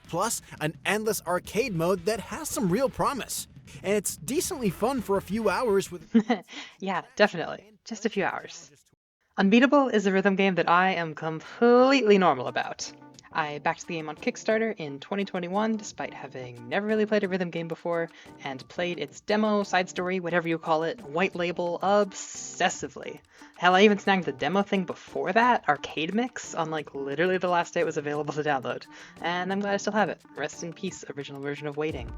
plus an endless arcade mode that has some real promise. And it's decently fun for a few hours with... Yeah, definitely. Just a few hours. Unbeatable is a rhythm game that I am completely normal about. I backed the game on Kickstarter in 2021 despite having never really played a rhythm game before, and played its demo, side story, whatever you call it, white label obsessively. Hell, I even snagged the demo thing before that, Arcade Mix, on like literally the last day it was available to download. And I'm glad I still have it. Rest in peace, original version of Waiting.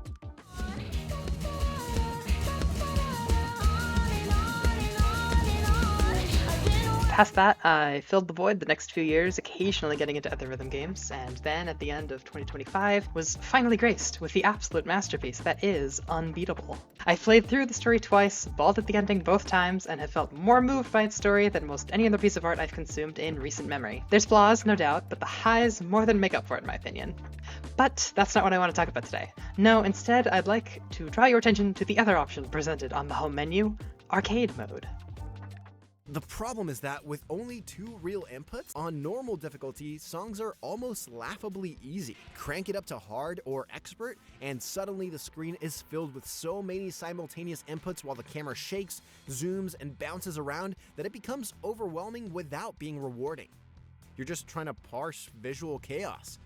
Past that, I filled the void the next few years, occasionally getting into other rhythm games, and then at the end of 2025 was finally graced with the absolute masterpiece that is Unbeatable. I played through the story twice, bawled at the ending both times, and have felt more moved by its story than most any other piece of art I've consumed in recent memory. There's flaws, no doubt, but the highs more than make up for it in my opinion. But that's not what I want to talk about today. No, instead I'd like to draw your attention to the other option presented on the home menu, Arcade Mode. The problem is that with only 2 real inputs, on normal difficulty, songs are almost laughably easy. Crank it up to hard or expert, and suddenly the screen is filled with so many simultaneous inputs while the camera shakes, zooms, and bounces around that it becomes overwhelming without being rewarding. You're just trying to parse visual chaos.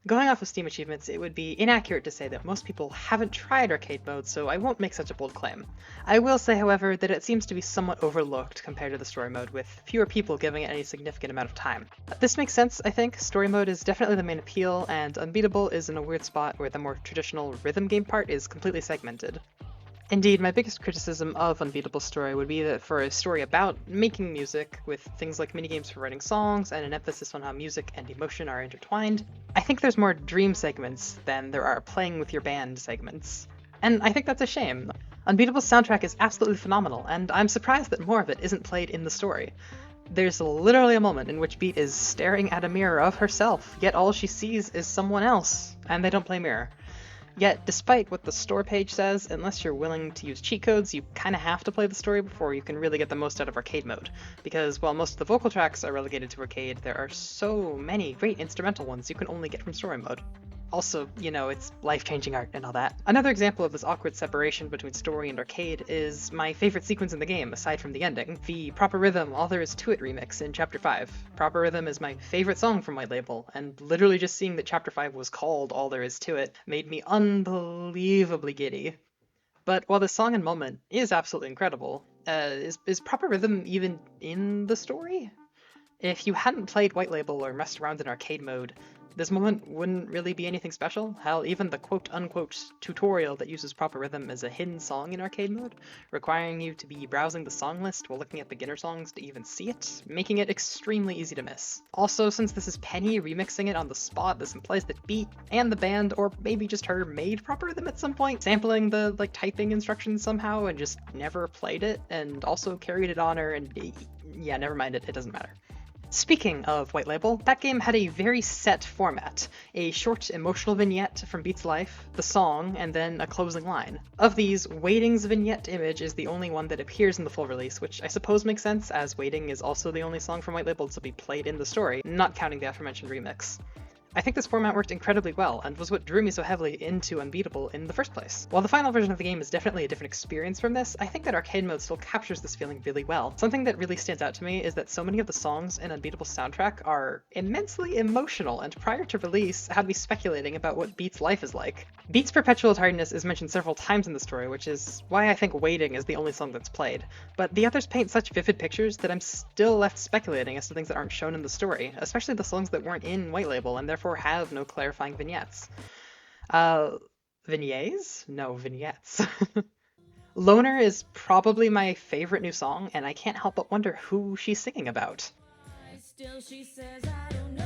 Going off of Steam achievements, it would be inaccurate to say that most people haven't tried arcade mode, so I won't make such a bold claim. I will say, however, that it seems to be somewhat overlooked compared to the story mode, with fewer people giving it any significant amount of time. This makes sense, I think. Story mode is definitely the main appeal, and Unbeatable is in a weird spot where the more traditional rhythm game part is completely segmented. Indeed, my biggest criticism of Unbeatable's story would be that for a story about making music, with things like minigames for writing songs and an emphasis on how music and emotion are intertwined, I think there's more dream segments than there are playing with your band segments. And I think that's a shame. Unbeatable's soundtrack is absolutely phenomenal, and I'm surprised that more of it isn't played in the story. There's literally a moment in which Beat is staring at a mirror of herself, yet all she sees is someone else, and they don't play mirror. Yet, despite what the store page says, unless you're willing to use cheat codes, you kinda have to play the story before you can really get the most out of arcade mode. Because while most of the vocal tracks are relegated to arcade, there are so many great instrumental ones you can only get from story mode. Also, it's life-changing art and all that. Another example of this awkward separation between story and arcade is my favorite sequence in the game, aside from the ending, the Proper Rhythm All There Is To It remix in Chapter 5. Proper Rhythm is my favorite song from White Label, and literally just seeing that Chapter 5 was called All There Is To It made me unbelievably giddy. But while the song and moment is absolutely incredible, is Proper Rhythm even in the story? If you hadn't played White Label or messed around in arcade mode, this moment wouldn't really be anything special. Hell, even the quote-unquote tutorial that uses Proper Rhythm as a hidden song in arcade mode, requiring you to be browsing the song list while looking at beginner songs to even see it, making it extremely easy to miss. Also, since this is Penny remixing it on the spot, this implies that Beat and the band, or maybe just her, made Proper Rhythm at some point, sampling the typing instructions somehow and just never played it, and also carried it on her, and yeah, never mind it doesn't matter. Speaking of White Label, that game had a very set format. A short emotional vignette from Beat's life, the song, and then a closing line. Of these, Waiting's vignette image is the only one that appears in the full release, which I suppose makes sense, as Waiting is also the only song from White Label to be played in the story, not counting the aforementioned remix. I think this format worked incredibly well, and was what drew me so heavily into Unbeatable in the first place. While the final version of the game is definitely a different experience from this, I think that arcade mode still captures this feeling really well. Something that really stands out to me is that so many of the songs in Unbeatable's soundtrack are immensely emotional, and prior to release had me speculating about what Beat's life is like. Beat's perpetual tardiness is mentioned several times in the story, which is why I think Waiting is the only song that's played, but the others paint such vivid pictures that I'm still left speculating as to things that aren't shown in the story, especially the songs that weren't in White Label, and therefore have no clarifying vignettes. Vignettes? No, vignettes. Loner is probably my favorite new song, and I can't help but wonder who she's singing about. Still she says I don't know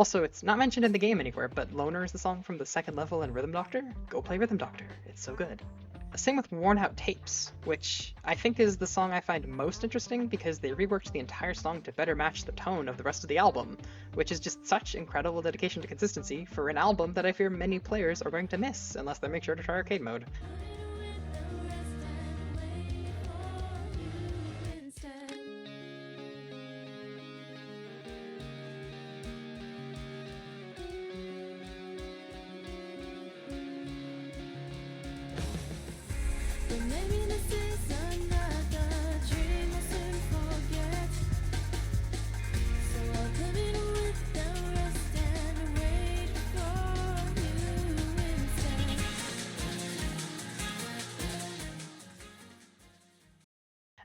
Also, it's not mentioned in the game anywhere, but Loner is the song from the second level in Rhythm Doctor. Go play Rhythm Doctor, it's so good. Same with Worn Out Tapes, which I think is the song I find most interesting because they reworked the entire song to better match the tone of the rest of the album, which is just such incredible dedication to consistency for an album that I fear many players are going to miss unless they make sure to try arcade mode.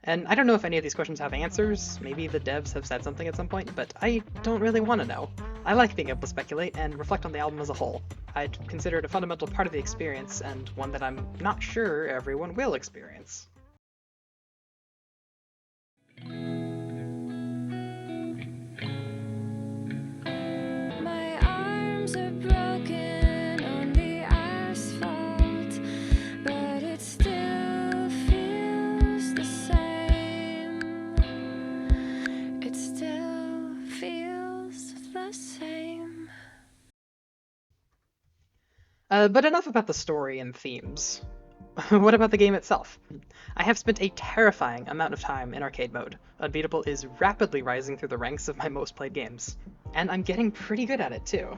And I don't know if any of these questions have answers, maybe the devs have said something at some point, but I don't really want to know. I like being able to speculate and reflect on the album as a whole. I'd consider it a fundamental part of the experience, and one that I'm not sure everyone will experience. My arms are broken on the asphalt, but it still feels the same. It still feels the same. But enough about the story and themes. What about the game itself? I have spent a terrifying amount of time in arcade mode. Unbeatable is rapidly rising through the ranks of my most played games. And I'm getting pretty good at it too.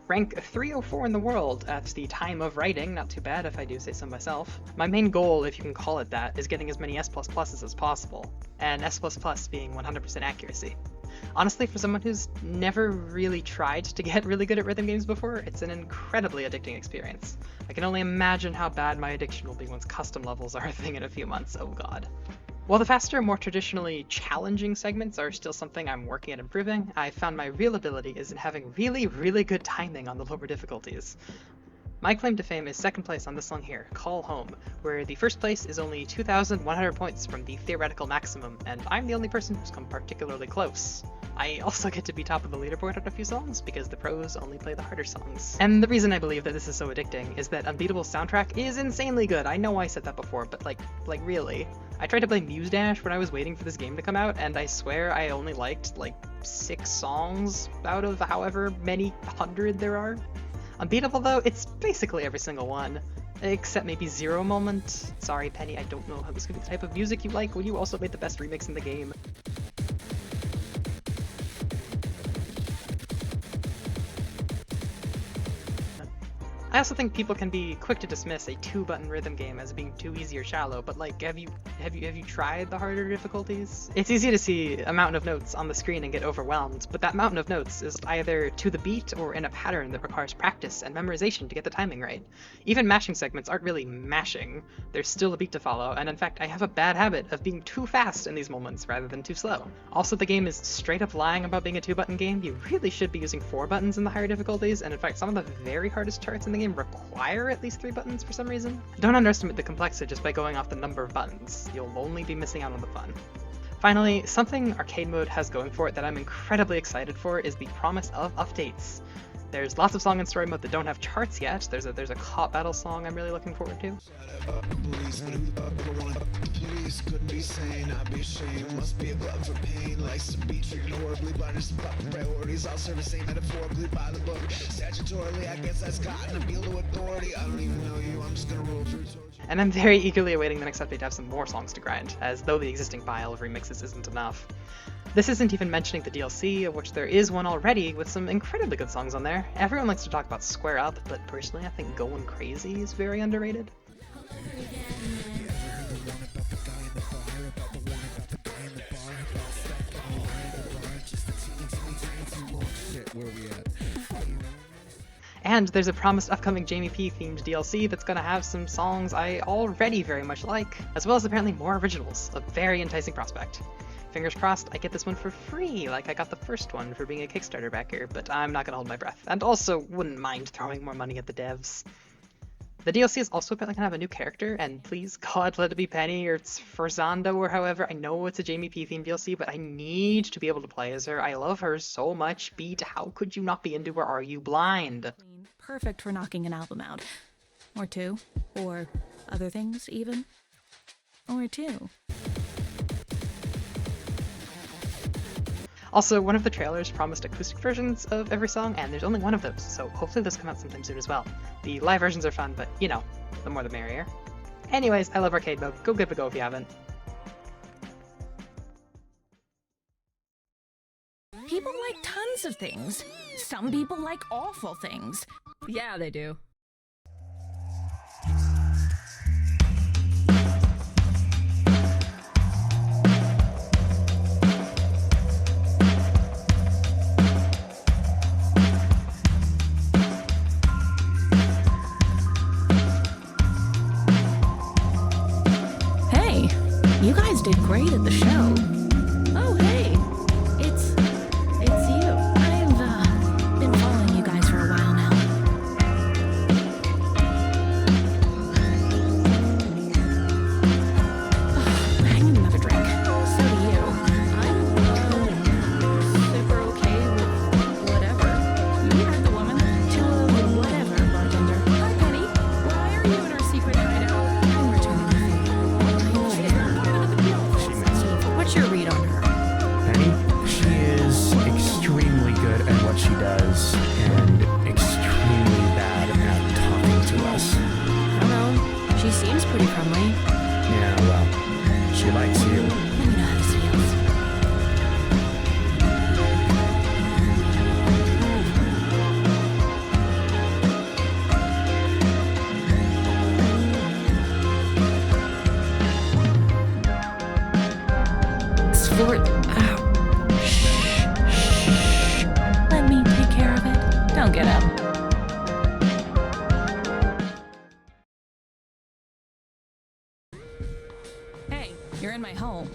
Rank 304 in the world at the time of writing, not too bad if I do say so myself. My main goal, if you can call it that, is getting as many S++ as possible, and S++ being 100% accuracy. Honestly, for someone who's never really tried to get really good at rhythm games before, it's an incredibly addicting experience. I can only imagine how bad my addiction will be once custom levels are a thing in a few months, oh god. While the faster, more traditionally challenging segments are still something I'm working at improving, I found my real ability is in having really good timing on the lower difficulties. My claim to fame is second place on this song here, Call Home, where the first place is only 2,100 points from the theoretical maximum, and I'm the only person who's come particularly close. I also get to be top of the leaderboard on a few songs, because the pros only play the harder songs. And the reason I believe that this is so addicting is that Unbeatable's soundtrack is insanely good. I know I said that before, but like really. I tried to play Muse Dash when I was waiting for this game to come out, and I swear I only liked like 6 songs out of however many hundred there are. Unbeatable though, it's basically every single one. Except maybe Zero Moment. Sorry Penny, I don't know how this could be the type of music you like when you also made the best remix in the game. I also think people can be quick to dismiss a 2-button rhythm game as being too easy or shallow, but like, have you tried the harder difficulties? It's easy to see a mountain of notes on the screen and get overwhelmed, but that mountain of notes is either to the beat or in a pattern that requires practice and memorization to get the timing right. Even mashing segments aren't really mashing, there's still a beat to follow, and in fact I have a bad habit of being too fast in these moments rather than too slow. Also, the game is straight up lying about being a 2-button game. You really should be using 4 buttons in the higher difficulties, and in fact some of the very hardest charts in the game require at least 3 buttons for some reason. Don't underestimate the complexity just by going off the number of buttons. You'll only be missing out on the fun. Finally, something arcade mode has going for it that I'm incredibly excited for is the promise of updates. There's lots of song and story mode that don't have charts yet. There's a cop battle song I'm really looking forward to. And I'm very eagerly awaiting the next update to have some more songs to grind, as though the existing pile of remixes isn't enough. This isn't even mentioning the DLC, of which there is one already with some incredibly good songs on there. Everyone likes to talk about Square Up, but personally I think Going Crazy is very underrated. And there's a promised upcoming Jamie P themed DLC that's gonna have some songs I already very much like, as well as apparently more originals, a very enticing prospect. Fingers crossed I get this one for free, like I got the first one for being a Kickstarter backer, but I'm not gonna hold my breath, and also wouldn't mind throwing more money at the devs. The DLC is also apparently gonna have a new character, and please God let it be Penny or Sforzando or however. I know it's a Jamie P themed DLC, but I need to be able to play as her. I love her so much. Beat, how could you not be into her? Are you blind? Perfect for knocking an album out. Or two. Or other things, even. Or two. Also, one of the trailers promised acoustic versions of every song, and there's only one of those, so hopefully those come out sometime soon as well. The live versions are fun, but you know, the more the merrier. Anyways, I love arcade mode. Go give it a go if you haven't. People like tons of things. Some people like awful things. Yeah, they do. Hey, you guys did great at the show. Oh, hey, it's you. I've been following you guys for a while now. I need another drink. So do you. I'm super okay with whatever. You heard the woman. To whatever, bartender. Hi, Penny. Why are you in our secret hideout? I'm returning the favor. She's not part of the deal. What's your read on her? Penny, she is extremely good at what she does and extremely bad at talking to us. I don't know. She seems pretty friendly. Yeah, well, she likes you. Let me know how this feels. Shh. Let me take care of it. Don't get up. Hey, you're in my home.